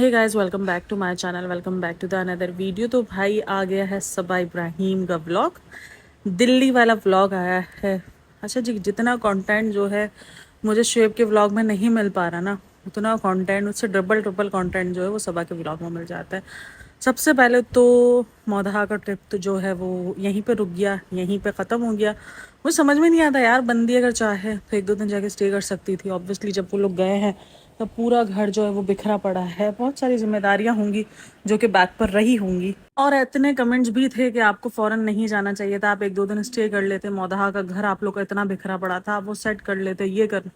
Hey guys, welcome back to my channel. Welcome back to the another video. तो भाई आ गया है सबा इब्राहिम का व्लॉग। दिल्ली वाला व्लॉग आया है। अच्छा जी, जितना कंटेंट जो है मुझे शुएब के व्लॉग में नहीं मिल पा रहा ना, उतना कंटेंट उससे डबल ट्रिपल कंटेंट जो है वो सबा के व्लॉग में मिल जाता है। सबसे पहले तो मौदहा का ट्रिप तो जो है वो यहीं पे रुक गया, यहीं पे ख़त्म हो गया। मुझे समझ में नहीं आता यार, बंदी अगर चाहे तो एक दो दिन जाके स्टे कर सकती थी। ऑब्वियसली जब वो लोग गए हैं तब पूरा घर जो है वो बिखरा पड़ा है, बहुत सारी जिम्मेदारियां होंगी जो कि बैक पर रही होंगी। और इतने कमेंट्स भी थे कि आपको फौरन नहीं जाना चाहिए था, आप एक दो दिन स्टे कर लेते। मौदहा का घर आप लोग का इतना बिखरा पड़ा था, आप वो सेट कर लेते, ये कर।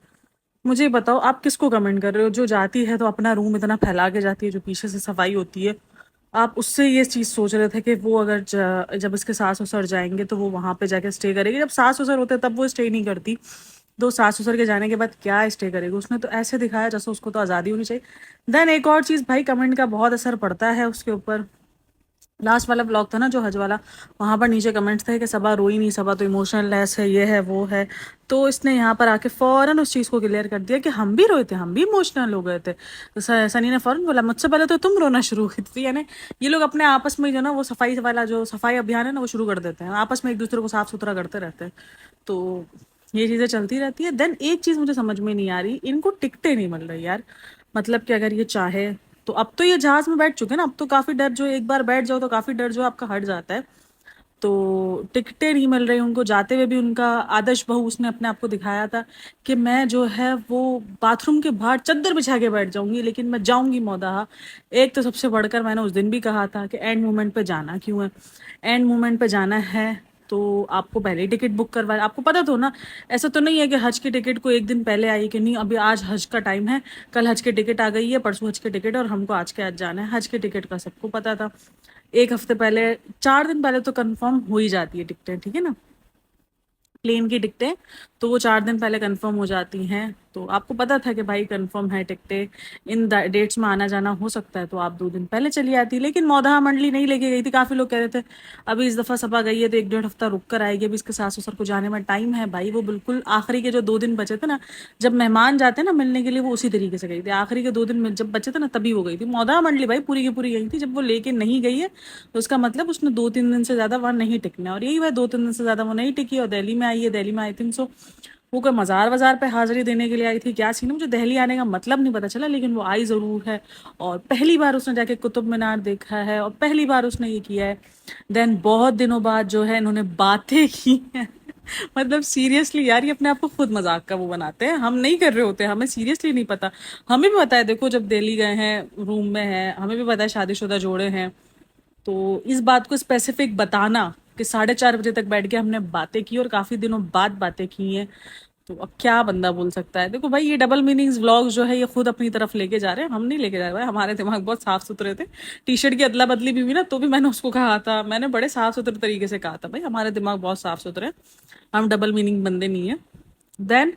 मुझे बताओ आप किसको कमेंट कर रहे हो? जो जाती है तो अपना रूम इतना फैला के जाती है, जो पीछे से सफाई होती है, आप उससे ये चीज़ सोच रहे थे कि वो अगर जब इसके सास ससुर जाएंगे तो वो वहाँ पे जाके स्टे करेगी। जब सास ससुर होते तब वो स्टे नहीं करती, दो सास ससुर के जाने के बाद क्या स्टे करेगी? उसने तो ऐसे दिखाया जैसे उसको तो आज़ादी होनी चाहिए। देन एक और चीज़ भाई, कमेंट का बहुत असर पड़ता है उसके ऊपर। लास्ट वाला ब्लॉग था ना जो हज वाला, वहाँ पर नीचे कमेंट्स थे कि सबा रोई नहीं, सबा तो इमोशनल लेस है, ये है वो है। तो इसने यहाँ पर आके फ़ौरन उस चीज़ को क्लियर कर दिया कि हम भी रोए थे, हम भी इमोशनल हो गए थे। तो सनी ने फ़ौरन बोला मुझसे पहले तो तुम रोना शुरू की थी। यानी ये लोग अपने आपस में जो ना वो सफाई वाला जो सफाई अभियान है ना वो शुरू कर देते हैं, आपस में एक दूसरे को साफ सुथरा करते रहते हैं। तो ये चीज़ें चलती रहती है। देन एक चीज़ मुझे समझ में नहीं आ रही, इनको टिकटें नहीं मिल रही यार। मतलब कि अगर ये चाहे तो अब तो ये जहाज में बैठ चुके हैं ना, अब तो काफ़ी डर जो एक बार बैठ जाओ तो काफ़ी डर जो आपका हट जाता है। तो टिकटें नहीं मिल रही उनको। जाते हुए भी उनका आदर्श बहू उसने अपने आप को दिखाया था कि मैं जो है वो बाथरूम के बाहर चद्दर बिछा के बैठ जाऊंगी, लेकिन मैं जाऊंगी मौदहा। एक तो सबसे बढ़कर मैंने उस दिन भी कहा था कि एंड मोमेंट पे जाना क्यों है, एंड मोमेंट पे जाना है तो आपको पहले ही टिकट बुक करवा, आपको पता तो ना। ऐसा तो नहीं है कि हज की टिकट को एक दिन पहले आई कि नहीं अभी आज हज का टाइम है, कल हज की टिकट आ गई है, परसों हज की टिकट और हमको आज के आज जाना है। हज की टिकट का सबको पता था, एक हफ्ते पहले, 4 दिन पहले तो कंफर्म हो ही जाती है टिकटें, ठीक है ना। प्लेन की टिकटें तो वो 4 दिन पहले कंफर्म हो जाती हैं। तो आपको पता था कि भाई कंफर्म है टिकटें, इन डेट्स में आना जाना हो सकता है, तो आप 2 दिन पहले चली आती। लेकिन मौदहा मंडली नहीं लेके गई थी। काफ़ी लोग कह रहे थे अभी इस दफ़ा सपा गई है तो 1 डेढ़ हफ्ता रुक कर आएगी, अभी इसके सास ससुर को जाने में टाइम है। भाई वो बिल्कुल आखिरी के जो 2 दिन बचे थे ना, जब मेहमान जाते हैं ना मिलने के लिए, वो उसी तरीके से गई थी। आखिरी के 2 दिन में जब बचे थे ना तभी वो गई थी। मौदहा मंडली भाई पूरी की पूरी गई थी। जब वो लेके नहीं गई है तो उसका मतलब उसने 2 3 दिन से ज़्यादा वहाँ नहीं टिकना है। और यही वह 2 3 दिन से ज़्यादा वो नहीं टिकी और दिल्ली में आई है। दिल्ली में आई थिंक सो वो कोई मज़ार वज़ार पे हाज़िरी देने के लिए आई थी, क्या सीन है मुझे दिल्ली आने का मतलब नहीं पता चला, लेकिन वो आई ज़रूर है। और पहली बार उसने जाके कुतुब मीनार देखा है और पहली बार उसने ये किया है। देन बहुत दिनों बाद जो है इन्होंने बातें की हैं। मतलब सीरियसली यार, ये अपने आप को खुद मजाक का वो बनाते हैं, हम नहीं कर रहे होते, हमें सीरियसली नहीं पता। हमें भी पता है, देखो जब दिल्ली गए हैं रूम में है, हमें भी पता है शादीशुदा जोड़े हैं। तो इस बात को स्पेसिफिक बताना कि 4:30 बजे तक बैठ के हमने बातें की और काफ़ी दिनों बाद बातें की हैं, तो अब क्या बंदा बोल सकता है? देखो भाई, ये डबल मीनिंग्स व्लॉग्स जो है ये खुद अपनी तरफ लेके जा रहे हैं, हम नहीं लेके जा रहे भाई। हमारे दिमाग बहुत साफ सुथरे थे। टी शर्ट की अदला बदली भी हुई ना तो भी मैंने उसको कहा था, मैंने बड़े साफ सुथरे तरीके से कहा था भाई हमारे दिमाग बहुत साफ सुथरे हैं, हम डबल मीनिंग बंदे नहीं है। देन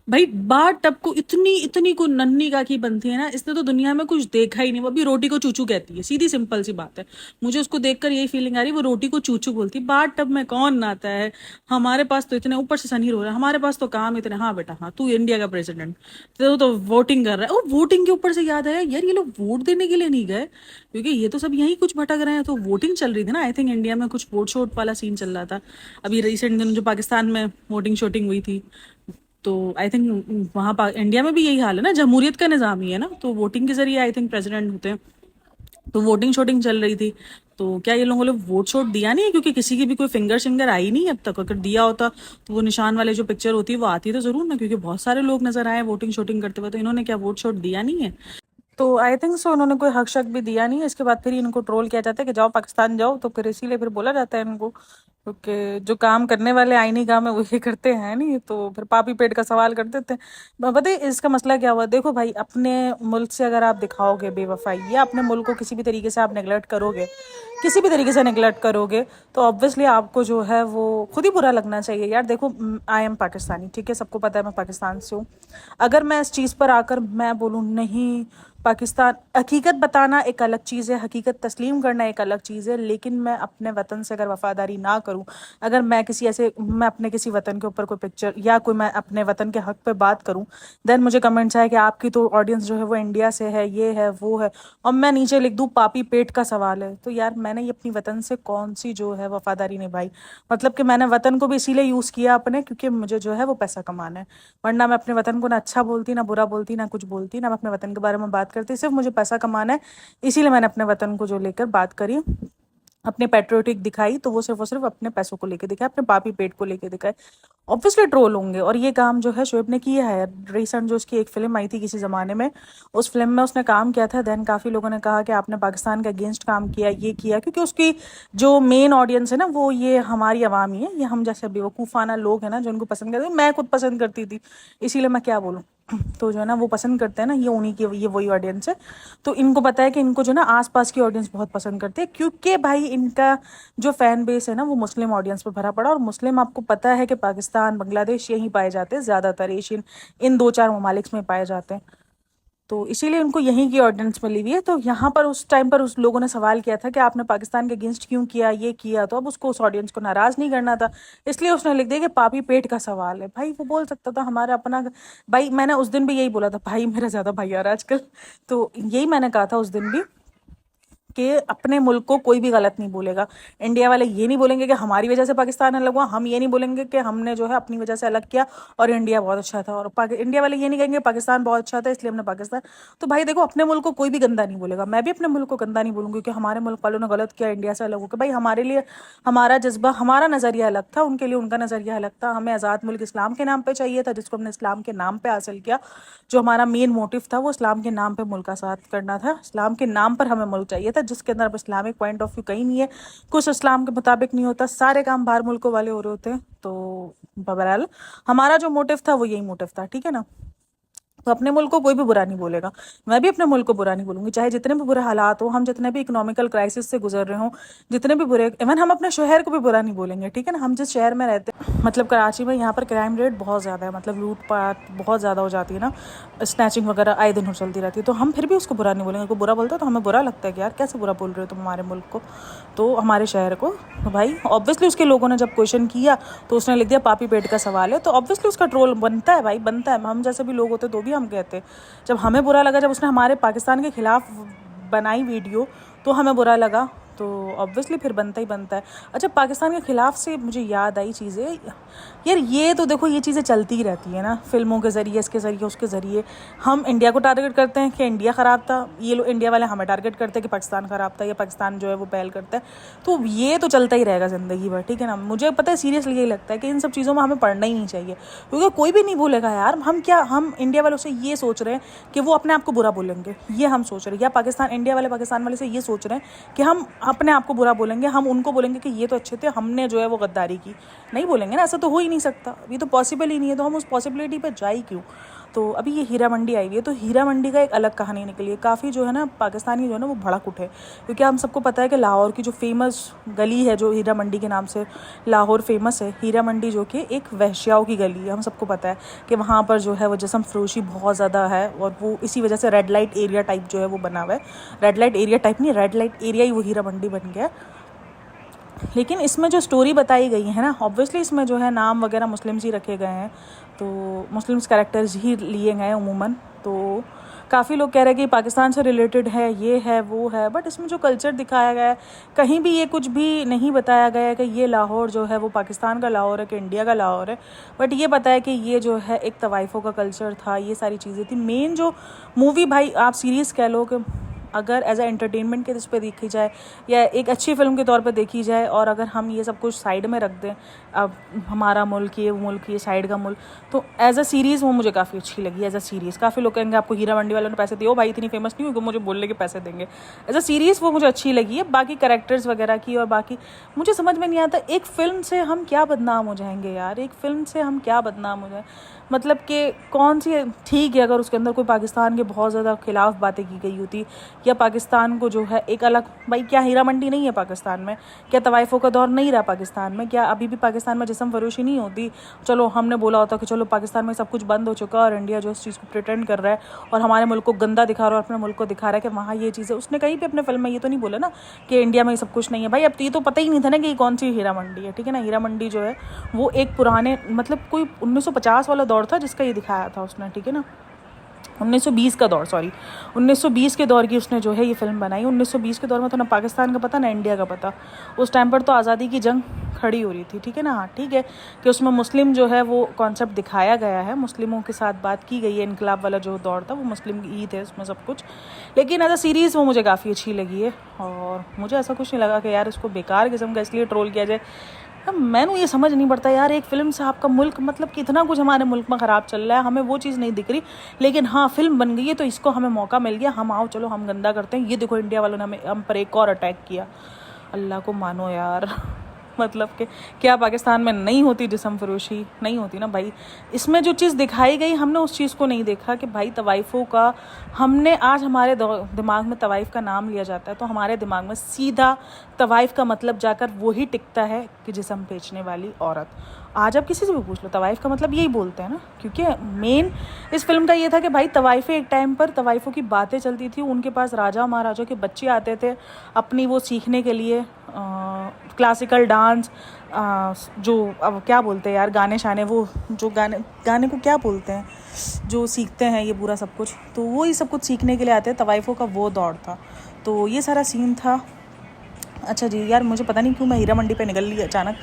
भाई बात टब को इतनी इतनी को नन्ही का की बनती है ना, इसने तो दुनिया में कुछ देखा ही नहीं। वो अभी रोटी को चूचू कहती है, सीधी सिंपल सी बात है। मुझे उसको देखकर यही फीलिंग आ रही है, वो रोटी को चूचू बोलती है। बात टब में कौन नहाता है? हमारे पास तो इतने, ऊपर से सनी रो रहा है, हमारे पास तो काम इतने। हाँ बेटा हाँ, तू इंडिया का प्रेसिडेंट, तो वोटिंग कर रहा है। और वोटिंग के ऊपर से याद आया यार, ये लोग वोट देने के लिए नहीं गए, क्योंकि ये तो सब यहीं कुछ भटक रहे हैं। तो वोटिंग चल रही थी ना, आई थिंक इंडिया में कुछ वोट शोट वाला सीन चल रहा था अभी रिसेंट दिनों, जो पाकिस्तान में वोटिंग शोटिंग हुई थी। तो आई थिंक वहाँ इंडिया में भी यही हाल है ना, जमहूरियत का निज़ाम ही है ना, तो वोटिंग के जरिए आई थिंक प्रेसिडेंट होते हैं। तो वोटिंग शोटिंग चल रही थी। तो क्या ये लोगों ने वोट शोट दिया नहीं है? क्योंकि किसी की भी कोई फिंगर शिंगर आई नहीं अब तक। अगर दिया होता तो वो निशान वाले जो पिक्चर होती है वो आती तो जरूर ना, क्योंकि बहुत सारे लोग नजर आए वोटिंग शोटिंग करते हुए। तो इन्होंने क्या वोट शोट दिया नहीं है? तो आई थिंक सो उन्होंने कोई हक शक भी दिया नहीं है। इसके बाद फिर इनको ट्रोल किया जाता है कि जाओ पाकिस्तान जाओ, तो फिर इसीलिए फिर बोला जाता है इनको, क्योंकि जो काम करने वाले आईनी काम है वो ये करते हैं नहीं, तो फिर पापी पेट का सवाल कर देते हैं। पता है इसका मसला क्या हुआ? देखो भाई, अपने मुल्क से अगर आप दिखाओगे बेवफाई या अपने मुल्क को किसी भी तरीके से आप नेगलेक्ट करोगे, किसी भी तरीके से नेगलेक्ट करोगे, तो ऑब्वियसली आपको जो है वो खुद ही बुरा लगना चाहिए यार। देखो आई एम पाकिस्तानी, ठीक है, सबको पता है मैं पाकिस्तान से हूँ। अगर मैं इस चीज़ पर आकर मैं बोलूँ नहीं पाकिस्तान, हकीकत बताना एक अलग चीज़ है, हकीकत तस्लीम करना एक अलग चीज़ है, लेकिन मैं अपने वतन से अगर वफ़ादारी ना करूँ करूँ, अगर मैं अपने किसी वतन के ऊपर कोई पिक्चर या कोई मैं अपने वतन के हक पे बात करूँ, देन मुझे कमेंट्स आए कि आपकी तो ऑडियंस जो है वो इंडिया से है, ये है वो है, और मैं नीचे लिख दूँ पापी पेट का सवाल है। तो यार मैंने ये अपनी वतन से कौन सी जो है वफादारी निभाई? मतलब कि मैंने वतन को भी इसीलिए यूज़ किया अपने, क्योंकि मुझे जो है वो पैसा कमाना है। वरना मैं अपने वतन को ना अच्छा बोलती, ना बुरा बोलती, ना कुछ बोलती, ना मैं अपने वतन के बारे में बात करती, सिर्फ मुझे पैसा कमाना है। इसीलिए मैंने अपने वतन को जो लेकर बात करी, अपने पेट्रियोटिक दिखाई, तो वो सिर्फ अपने पैसों को लेके दिखाए, अपने पापी पेट को लेके दिखाए। ऑब्वियसली ट्रोल होंगे, और ये काम जो है शोएब ने किया है। रिसेंट जो उसकी एक फिल्म आई थी किसी ज़माने में, उस फिल्म में उसने काम किया था, देन काफ़ी लोगों ने कहा कि आपने पाकिस्तान के अगेंस्ट काम किया, ये किया, क्योंकि उसकी जो मेन ऑडियंस है ना वो ये हमारी आवाम ही है, ये हम जैसे बेवकूफ़ाना लोग हैं ना जो उनको पसंद करते हैं। मैं खुद पसंद करती थी, इसीलिए मैं क्या बोलूँ। तो जो है ना वो पसंद करते हैं ना, ये उन्हीं की, ये वही ऑडियंस है। तो इनको पता है कि इनको जो ना आसपास की ऑडियंस बहुत पसंद करते हैं, क्योंकि भाई इनका जो फैन बेस है ना वो मुस्लिम ऑडियंस पे भरा पड़ा, और मुस्लिम आपको पता है कि पाकिस्तान, बांग्लादेश यहीं पाए जाते हैं ज़्यादातर, एशियन इन 2-4 ममालिक में पाए जाते हैं। तो इसीलिए उनको यहीं की ऑडियंस मिली हुई है। तो यहाँ पर उस टाइम पर उस लोगों ने सवाल किया था कि आपने पाकिस्तान के अगेंस्ट क्यों किया, ये किया, तो अब उसको उस ऑडियंस को नाराज़ नहीं करना था, इसलिए उसने लिख दिया कि पापी पेट का सवाल है। भाई वो बोल सकता था हमारा अपना भाई, मैंने उस दिन भी यही बोला था, भाई मेरा ज़्यादा भाई आ रहा है आजकल, तो यही मैंने कहा था उस दिन भी कि अपने मुल्क को कोई भी गलत नहीं बोलेगा। इंडिया वाले ये नहीं बोलेंगे कि हमारी वजह से पाकिस्तान अलग हुआ, हम ये नहीं बोलेंगे कि हमने जो है अपनी वजह से अलग किया और इंडिया बहुत अच्छा था, और इंडिया वाले ये नहीं कहेंगे पाकिस्तान बहुत अच्छा था इसलिए हमने पाकिस्तान। तो भाई देखो, अपने मुल्क को कोई भी गंदा नहीं बोलेगा, मैं भी अपने मुल्क को गंदा नहीं बोलूँगी कि हमारे मुल्क वालों ने गलत किया इंडिया से अलग होकर। भाई हमारे लिए हमारा जज्बा, हमारा नज़रिया अलग था, उनके लिए उनका नज़रिया अलग था। हमें आज़ाद मुल्क इस्लाम के नाम पर चाहिए था, जिसको हमने इस्लाम के नाम पर हासिल किया। जो हमारा मेन मोटिव था वो इस्लाम के नाम पर मुल्क आज़ाद करना था, इस्लाम के नाम पर हमें मुल्क चाहिए था जिसके अंदर अब इस्लामिक पॉइंट ऑफ व्यू कहीं नहीं है, कुछ इस्लाम के मुताबिक नहीं होता, सारे काम बाहर मुल्कों वाले हो रहे होते हैं। तो बहरहाल हमारा जो मोटिव था वो यही मोटिव था, ठीक है ना। तो अपने मुल्क को कोई भी बुरा नहीं बोलेगा, मैं भी अपने मुल्क को बुरा नहीं बोलूँगी, चाहे जितने भी बुरे हालात हो, हम जितने भी इकोनॉमिकल क्राइसिस से गुजर रहे हों, जितने भी बुरे, इवन हम अपने शहर को भी बुरा नहीं बोलेंगे, ठीक है ना। हम जिस शहर में रहते हैं, मतलब कराची में, यहाँ पर क्राइम रेट बहुत ज़्यादा है, मतलब लूटपाट बहुत ज़्यादा हो जाती है ना, स्नैचिंग वगैरह आए दिन हो चलती रहती है, तो हम फिर भी उसको बुरा नहीं बोलेंगे। कोई बुरा बोलता है तो हमें बुरा लगता है कि यार कैसे बुरा बोल रहे हो तुम हमारे मुल्क को, तो हमारे शहर को। तो भाई ऑब्वियसली उसके लोगों ने जब क्वेश्चन किया तो उसने लिख दिया पापी पेट का सवाल है, तो ऑब्वियसली उसका ट्रोल बनता है भाई, बनता है। हम जैसे भी लोग होते तो भी हम कहते, जब हमें बुरा लगा, जब उसने हमारे पाकिस्तान के खिलाफ बनाई वीडियो तो हमें बुरा लगा, तो ऑब्वियसली फिर बनता ही बनता है। अच्छा, पाकिस्तान के ख़िलाफ़ से मुझे याद आई चीज़ें यार, ये तो देखो ये चीज़ें चलती ही रहती है ना, फिल्मों के ज़रिए, इसके ज़रिए, उसके ज़रिए। हम इंडिया को टारगेट करते हैं कि इंडिया ख़राब था, ये लोग इंडिया वाले हमें टारगेट करते हैं कि पाकिस्तान ख़राब था, या पाकिस्तान जो है वो पहल करता है। तो ये तो चलता ही रहेगा ज़िंदगी भर, ठीक है ना। मुझे पता है सीरियसली यही लगता है कि इन सब चीज़ों में हमें पढ़ना ही नहीं चाहिए, क्योंकि कोई भी नहीं बोलेगा यार। हम इंडिया वालों से ये सोच रहे हैं कि वो अपने आप को बुरा बोलेंगे, ये हम सोच रहे हैं, या पाकिस्तान, इंडिया वाले पाकिस्तान वाले से ये सोच रहे हैं कि हम अपने आप को बुरा बोलेंगे, हम उनको बोलेंगे कि ये तो अच्छे थे, हमने जो है वो गद्दारी की। नहीं बोलेंगे ना, ऐसा तो हो ही नहीं सकता, ये तो पॉसिबल ही नहीं है, तो हम उस पॉसिबिलिटी पे जाए क्यों। तो अभी ये हीरा मंडी आई हुई है, तो हीरा मंडी का एक अलग कहानी निकली है, काफ़ी जो है ना पाकिस्तानी जो है ना वो भड़क उठे, क्योंकि हम सबको पता है कि लाहौर की जो फेमस गली है जो हीरा मंडी के नाम से लाहौर फेमस है, हीरा मंडी जो कि एक वहशियाओं की गली है। हम सबको पता है कि वहाँ पर जो है वो जिस्म फरोशी बहुत ज़्यादा है, और वो इसी वजह से रेड लाइट एरिया टाइप जो है वो बना हुआ है। रेड लाइट एरिया टाइप नहीं, रेड लाइट एरिया ही वो हीरा मंडी बन गया। लेकिन इसमें जो स्टोरी बताई गई है ना, ऑब्वियसली इसमें जो है नाम वगैरह मुस्लिम्स ही रखे गए हैं, तो मुस्लिम्स कैरेक्टर्स ही लिए गए हैं उमूमन। तो काफ़ी लोग कह रहे हैं कि पाकिस्तान से रिलेटेड है, ये है वो है, बट इसमें जो कल्चर दिखाया गया है, कहीं भी ये कुछ भी नहीं बताया गया है कि ये लाहौर जो है वो पाकिस्तान का लाहौर है कि इंडिया का लाहौर है। बट ये पता है कि ये जो है एक तवाइफ़ों का कल्चर था, ये सारी चीज़ें थी। मेन जो मूवी, भाई आप सीरीज़ कह लो कि अगर एज ए एंटरटेनमेंट के इस पर देखी जाए, या एक अच्छी फिल्म के तौर पे देखी जाए, और अगर हम ये सब कुछ साइड में रख दें, अब हमारा मुल्क ये, वो मुल्क ये, साइड का मुल्क, तो एज अ सीरीज़ वो मुझे काफ़ी अच्छी लगी। एज अ सीरीज़ काफ़ी लोग कहेंगे आपको हीरा मंडी वालों ने पैसे दिए, ओ भाई इतनी फेमस नहीं होगी मुझे बोलने के पैसे देंगे। एज अ सीरीज़ वो मुझे अच्छी लगी है, बाकी कैरेक्टर्स वगैरह की, और बाकी मुझे समझ में नहीं आता एक फ़िल्म से हम क्या बदनाम हो जाएंगे यार, एक फ़िल्म से हम क्या बदनाम हो जाए। मतलब कि कौन सी, ठीक है अगर उसके अंदर कोई पाकिस्तान के बहुत ज़्यादा खिलाफ बातें की गई होती, या पाकिस्तान को जो है एक अलग, भाई क्या हीरा मंडी नहीं है पाकिस्तान में, क्या तवाइफ़ों का दौर नहीं रहा पाकिस्तान में, क्या अभी भी पाकिस्तान में जिस्म फरोशी नहीं होती। चलो हमने बोला होता कि चलो पाकिस्तान में सब कुछ बंद हो चुका है और इंडिया जो इस चीज़ को प्रिटेंड कर रहा है और हमारे मुल्क को गंदा दिखा रहा है और अपने मुल्क को दिखा रहा है कि वहाँ ये चीज़ है। उसने कहीं भी अपने फिल्म में ये तो नहीं बोला ना कि इंडिया में ये सब कुछ नहीं है। भाई अब तो ये तो पता ही नहीं था ना कि ये कौन सी हीरा मंडी है, ठीक है ना। हीरा मंडी जो है वो एक पुराने मतलब कोई 1950 वाला दौर था जिसका ये दिखाया था उसने, ठीक है ना। 1920 का दौर, सॉरी 1920 के दौर की उसने जो है ये फिल्म बनाई। 1920 के दौर में तो ना पाकिस्तान का पता ना इंडिया का पता। उस टाइम पर तो आज़ादी की जंग खड़ी हो रही थी, ठीक है ना। हाँ ठीक है कि उसमें मुस्लिम जो है वो कॉन्सेप्ट दिखाया गया है, मुस्लिमों के साथ बात की गई है। इनकलाब वाला जो दौर था वो मुस्लिम ईद है उसमें सब कुछ, लेकिन एज अ सीरीज़ वो मुझे काफ़ी अच्छी लगी है। और मुझे ऐसा कुछ नहीं लगा कि यार इसको बेकार किस्म का इसलिए ट्रोल किया जाए। अब मैंने ये समझ नहीं पड़ता यार, एक फ़िल्म से आपका मुल्क मतलब कितना कुछ हमारे मुल्क में ख़राब चल रहा है, हमें वो चीज़ नहीं दिख रही, लेकिन हाँ फ़िल्म बन गई है तो इसको हमें मौका मिल गया, हम आओ चलो हम गंदा करते हैं। ये देखो इंडिया वालों ने हम पर एक और अटैक किया। अल्लाह को मानो यार मतलब कि क्या पाकिस्तान में नहीं होती जिस्म फरोशी, नहीं होती ना भाई। इसमें जो चीज़ दिखाई गई हमने उस चीज़ को नहीं देखा कि भाई तवाइफ़ों का, हमने आज हमारे दिमाग में तवाइफ़ का नाम लिया जाता है तो हमारे दिमाग में सीधा तवाइफ़ का मतलब जाकर वही टिकता है कि जिस्म बेचने वाली औरत। आज आप किसी से भी पूछ लो तवाइफ़ का मतलब यही बोलते हैं ना, क्योंकि मेन इस फिल्म का ये था कि भाई तवाइफ़ें एक टाइम पर तवाइफ़ों की बातें चलती थी, उनके पास राजा महाराजा के बच्चे आते थे अपनी वो सीखने के लिए क्लासिकल डांस, जो अब क्या बोलते हैं यार गाने शाने, वो जो गाने को क्या बोलते हैं जो सीखते हैं ये पूरा सब कुछ, तो वो ही सब कुछ सीखने के लिए आते हैं। तवाइफ़ों का वो दौर था, तो ये सारा सीन था। अच्छा जी यार, मुझे पता नहीं क्यों मैं हीरा मंडी पे निकल ली अचानक।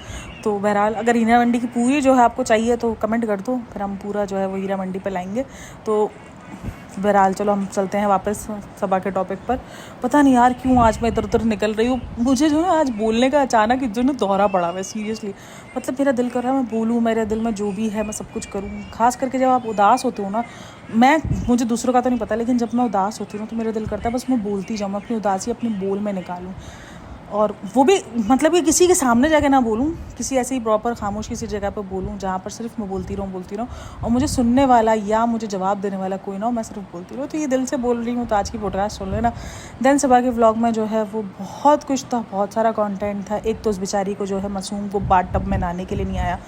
तो बहरहाल अगर हीरा मंडी की पूरी जो है आपको चाहिए तो कमेंट कर दो, फिर हम पूरा जो है वो हीरा मंडी पे लाएंगे। तो बहरहाल चलो हम चलते हैं वापस सबा के टॉपिक पर। पता नहीं यार क्यों आज मैं इधर उधर निकल रही हूँ, मुझे जो है आज बोलने का अचानक जो ना दौरा पड़ा हुआ है सीरियसली। मतलब मेरा दिल कर रहा है मैं बोलूँ, मेरे दिल में जो भी है मैं सब कुछ करूँ। खास करके जब आप उदास होते हो ना, मुझे दूसरों का तो नहीं पता, लेकिन जब मैं उदास होती हूँ तो मेरा दिल करता है बस मैं बोलती जाऊँ, मैं अपनी उदासी अपने बोल में निकालूँ। और वो भी मतलब कि किसी के सामने जाके ना बोलूँ, किसी ऐसे ही प्रॉपर खामोश किसी जगह पर बोलूँ जहाँ पर सिर्फ मैं बोलती रहूँ और मुझे सुनने वाला या मुझे जवाब देने वाला कोई ना हो, मैं सिर्फ बोलती रहूँ। तो ये दिल से बोल रही हूँ, तो आज की पॉडकास्ट सुन लेना। देन सुबह के व्लॉग में जो है वो बहुत कुछ था, बहुत सारा कंटेंट था। एक तो उस बेचारी को जो है मासूम को बाथ टब में नहाने के लिए नहीं आया,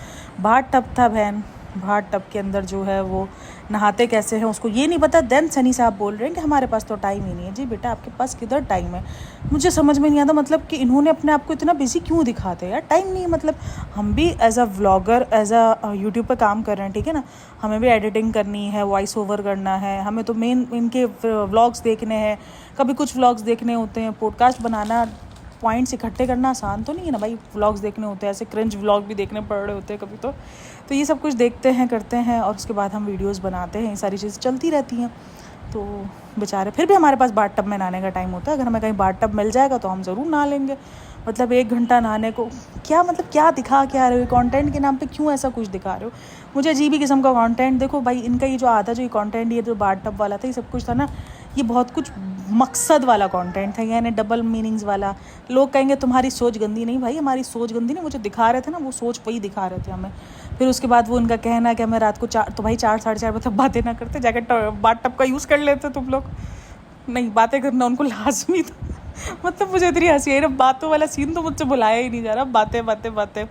बाथ टब था बहन, बाथ टब के अंदर जो है वो नहाते कैसे हैं उसको ये नहीं पता। देन सनी साहब बोल रहे हैं कि हमारे पास तो टाइम ही नहीं है। जी बेटा आपके पास किधर टाइम है, मुझे समझ में नहीं आता। मतलब कि इन्होंने अपने आप को इतना बिजी क्यों दिखाते हैं यार, टाइम नहीं है। मतलब हम भी as a vlogger, as a YouTube पर काम कर रहे हैं, ठीक है ना। हमें भी एडिटिंग करनी है, वॉइस ओवर करना है, हमें तो मेन इनके व्लॉग्स देखने हैं, कभी कुछ व्लॉग्स देखने होते हैं। पॉडकास्ट बनाना, पॉइंट्स इकट्ठे करना आसान तो नहीं है ना भाई, व्लॉग्स देखने होते हैं, ऐसे क्रिंज व्लॉग भी देखने पड़ रहे होते हैं कभी तो ये सब कुछ देखते हैं करते हैं और उसके बाद हम वीडियोस बनाते हैं, ये सारी चीज़ें चलती रहती हैं। तो बेचारे फिर भी हमारे पास बाथ टब में नहाने का टाइम होता है, अगर हमें कहीं बाथ टब मिल जाएगा तो हम ज़रूर नहा लेंगे। मतलब 1 घंटा नहाने को क्या, मतलब क्या दिखा क्या रहे हो, कंटेंट के नाम पे क्यों ऐसा कुछ दिखा रहे हो। मुझे अजीब ही किस्म का कंटेंट, देखो भाई इनका ये जो आता जो ये कंटेंट, ये जो बाथ टब वाला था, ये सब कुछ था ना, ये बहुत कुछ मकसद वाला कंटेंट था, यानी डबल मीनिंग्स वाला। लोग कहेंगे तुम्हारी सोच गंदी, नहीं भाई हमारी सोच गंदी नहीं, वो जो दिखा रहे थे ना वो सोच वही दिखा रहे थे हमें। फिर उसके बाद वो उनका कहना कि हमें रात को 4, तो भाई 4 साढ़े 4 बजे तक बातें ना करते, जाकर बाथ टब का यूज़ कर लेते तुम लोग। नहीं, बातें करना उनको लाजमी था। मतलब मुझे इतनी हंसी आई ना, बातों वाला सीन तो मुझसे बुलाया ही नहीं जा रहा, बातें बातें बातें।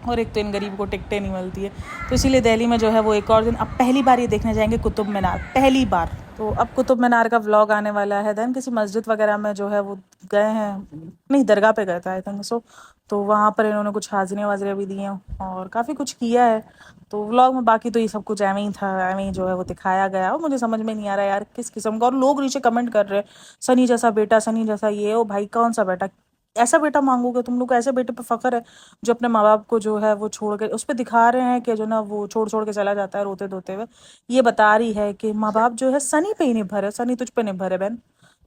और एक तो इन गरीब को टिकटें नहीं मिलती है, तो इसीलिए दिल्ली में जो है वो एक और दिन, अब पहली बार ये देखने जाएंगे कुतुब मीनार, पहली बार। तो अब कुतुब मीनार का व्लॉग आने वाला है। देन किसी मस्जिद वगैरह में जो है वो गए हैं, नहीं दरगाह पे गए थे आई थिंक सो। तो वहाँ पर इन्होंने कुछ हाजिरियाँ वाजिरियाँ भी दी हैं और काफ़ी कुछ किया है। तो व्लॉग में बाकी तो ये सब कुछ एवं ही था, एवं ही जो है वो दिखाया गया। और मुझे समझ में नहीं आ रहा यार किस किस्म का, और लोग नीचे कमेंट कर रहे हैं सनी जैसा बेटा, सनी जैसा ये। ओ भाई कौन सा बेटा, ऐसा बेटा मांगोगे तुम लोग, ऐसे बेटे पे फ़ख्र है जो अपने माँ बाप को जो है वो छोड़ के, उस पर दिखा रहे हैं कि जो ना वो छोड़ छोड़ के चला जाता है रोते धोते हुए। ये बता रही है कि माँ बाप जो है सनी पे ही निर्भर है, सनी तुझ पे निर्भर है बहन,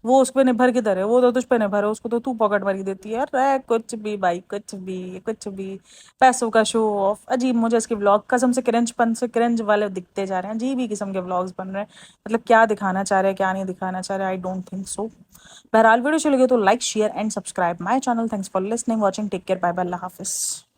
वो उस पर निर्भर किधर है, वो तो तुझ पे निर्भर है, उसको तो तू पॉकेट मारी देती है। अरे कुछ भी भाई, कुछ भी कुछ भी, पैसों का शो ऑफ। अजीब, मुझे इसके ब्लॉग कसम से क्रिंजपन से क्रिंज वाले दिखते जा रहे हैं, अजीब ही किस्म के ब्लॉग्स बन रहे हैं। मतलब क्या दिखाना चाह रहे हैं क्या नहीं दिखाना चाह रहे, आई डोंट थिंक सो। बहरहाल वीडियो चल गई तो like share and subscribe my channel. Thanks for listening watching, take care, bye bye, अल्लाह हाफिज़।